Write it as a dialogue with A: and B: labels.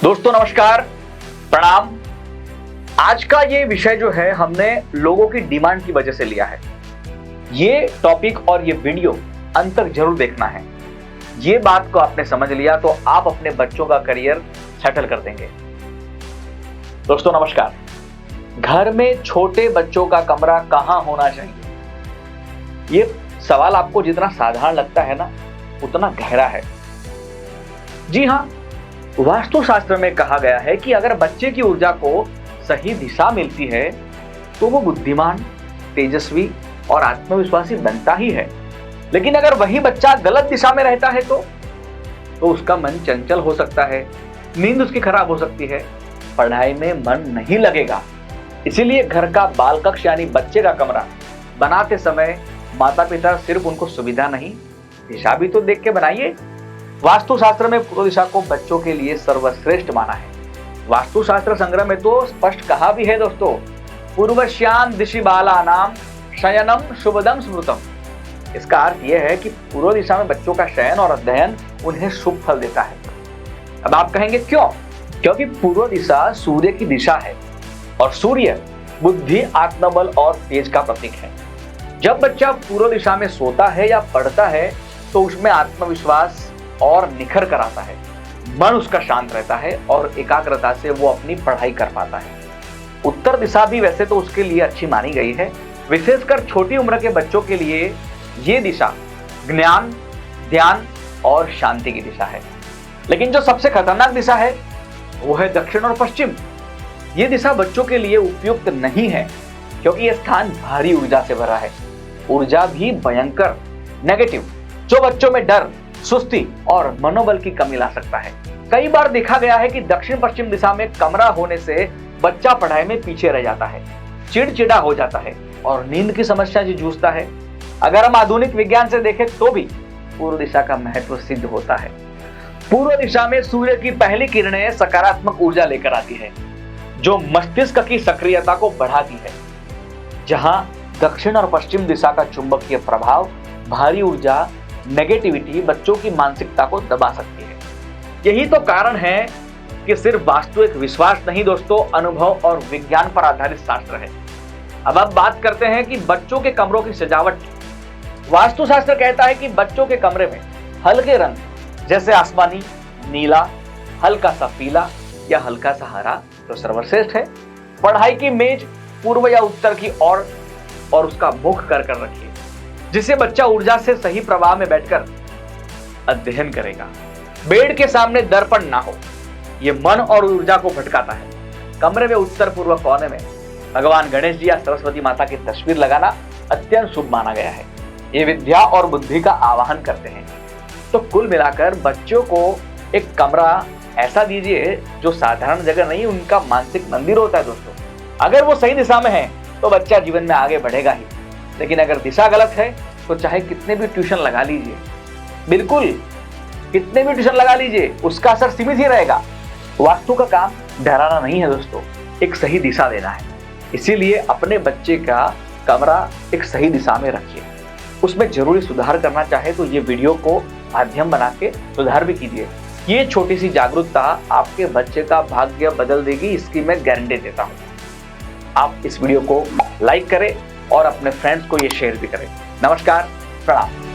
A: दोस्तों नमस्कार, प्रणाम। आज का ये विषय जो है हमने लोगों की डिमांड की वजह से लिया है। ये टॉपिक और ये वीडियो अंत तक जरूर देखना है। ये बात को आपने समझ लिया तो आप अपने बच्चों का करियर सेटल कर देंगे। दोस्तों नमस्कार। घर में छोटे बच्चों का कमरा कहां होना चाहिए, ये सवाल आपको जितना साधारण लगता है ना, उतना गहरा है। जी हां, वास्तुशास्त्र में कहा गया है कि अगर बच्चे की ऊर्जा को सही दिशा मिलती है तो वो बुद्धिमान, तेजस्वी और आत्मविश्वासी बनता ही है। लेकिन अगर वही बच्चा गलत दिशा में रहता है तो उसका मन चंचल हो सकता है, नींद उसकी खराब हो सकती है, पढ़ाई में मन नहीं लगेगा। इसीलिए घर का बाल कक्ष यानी बच्चे का कमरा बनाते समय माता पिता सिर्फ उनको सुविधा नहीं, दिशा भी तो देख के बनाइए। वास्तुशास्त्र में पूर्व दिशा को बच्चों के लिए सर्वश्रेष्ठ माना है। वास्तुशास्त्र संग्रह में तो स्पष्ट कहा भी है दोस्तों, पूर्वश्याम दिशि बालानाम शयनम शुभदम स्मृतम। इसका अर्थ यह है कि पूर्व दिशा में बच्चों का शयन और अध्ययन उन्हें शुभ फल देता है। अब आप कहेंगे क्यों? क्योंकि पूर्व दिशा सूर्य की दिशा है और सूर्य बुद्धि, आत्मबल और तेज का प्रतीक है। जब बच्चा पूर्व दिशा में सोता है या पढ़ता है तो उसमें आत्मविश्वास और निखर कर आता है, मन उसका शांत रहता है और एकाग्रता से वो अपनी पढ़ाई कर पाता है। उत्तर दिशा भी वैसे तो उसके लिए अच्छी मानी गई है, विशेषकर छोटी उम्र के बच्चों के लिए ये दिशा ज्ञान, ध्यान और शांति की दिशा है। लेकिन जो सबसे खतरनाक दिशा है वो है दक्षिण और पश्चिम। ये दिशा बच्चों के लिए उपयुक्त नहीं है क्योंकि यह स्थान भारी ऊर्जा से भरा है, ऊर्जा भी भयंकर, नेगेटिव, जो बच्चों में डर, सुस्ती और मनोबल की कमी ला सकता है। कई बार देखा गया है कि दक्षिण पश्चिम दिशा में कमरा होने से बच्चा पढ़ाई में पीछे रह जाता है, चिड़चिड़ा हो जाता है और नींद की समस्या से जूझता है। अगर हम आधुनिक विज्ञान से देखें तो भी पूर्व दिशा का महत्व सिद्ध होता है। पूर्व दिशा में सूर्य की पहली किरणें सकारात्मक ऊर्जा लेकर आती है जो मस्तिष्क की सक्रियता को बढ़ाती है, जहां दक्षिण और पश्चिम दिशा का चुंबकीय प्रभाव, भारी ऊर्जा, नेगेटिविटी बच्चों की मानसिकता को दबा सकती है। यही तो कारण है कि सिर्फ वास्तु एक विश्वास नहीं दोस्तों, अनुभव और विज्ञान पर आधारित शास्त्र है। अब बात करते हैं कि बच्चों के कमरों की सजावट। वास्तुशास्त्र कहता है कि बच्चों के कमरे में हल्के रंग जैसे आसमानी, नीला, हल्का सा पीला या हल्का सा हरा तो सर्वश्रेष्ठ है। पढ़ाई की मेज पूर्व या उत्तर की ओर और उसका मुख कर रखिए, जिससे बच्चा ऊर्जा से सही प्रवाह में बैठकर अध्ययन करेगा। बेड के सामने दर्पण ना हो, यह मन और ऊर्जा को भटकाता है। कमरे में उत्तर पूर्व कोने में भगवान गणेश जी या सरस्वती माता की तस्वीर लगाना अत्यंत शुभ माना गया है। ये विद्या और बुद्धि का आवाहन करते हैं। तो कुल मिलाकर बच्चों को एक कमरा ऐसा दीजिए जो साधारण जगह नहीं, उनका मानसिक मंदिर होता है दोस्तों। अगर वो सही दिशा में है तो बच्चा जीवन में आगे बढ़ेगा ही, लेकिन अगर दिशा गलत है तो चाहे कितने भी ट्यूशन लगा लीजिए, बिल्कुल कितने भी ट्यूशन लगा लीजिए, उसका असर सीमित ही रहेगा। वास्तु का काम डराना नहीं है दोस्तों, एक सही दिशा देना है। इसीलिए अपने बच्चे का कमरा एक सही दिशा में रखिए। उसमें जरूरी सुधार करना चाहे तो ये वीडियो को माध्यम बना के सुधार भी कीजिए। ये छोटी सी जागरूकता आपके बच्चे का भाग्य बदल देगी, इसकी मैं गारंटी देता हूँ। आप इस वीडियो को लाइक करें और अपने फ्रेंड्स को ये शेयर भी करें। नमस्कार, प्रणाम।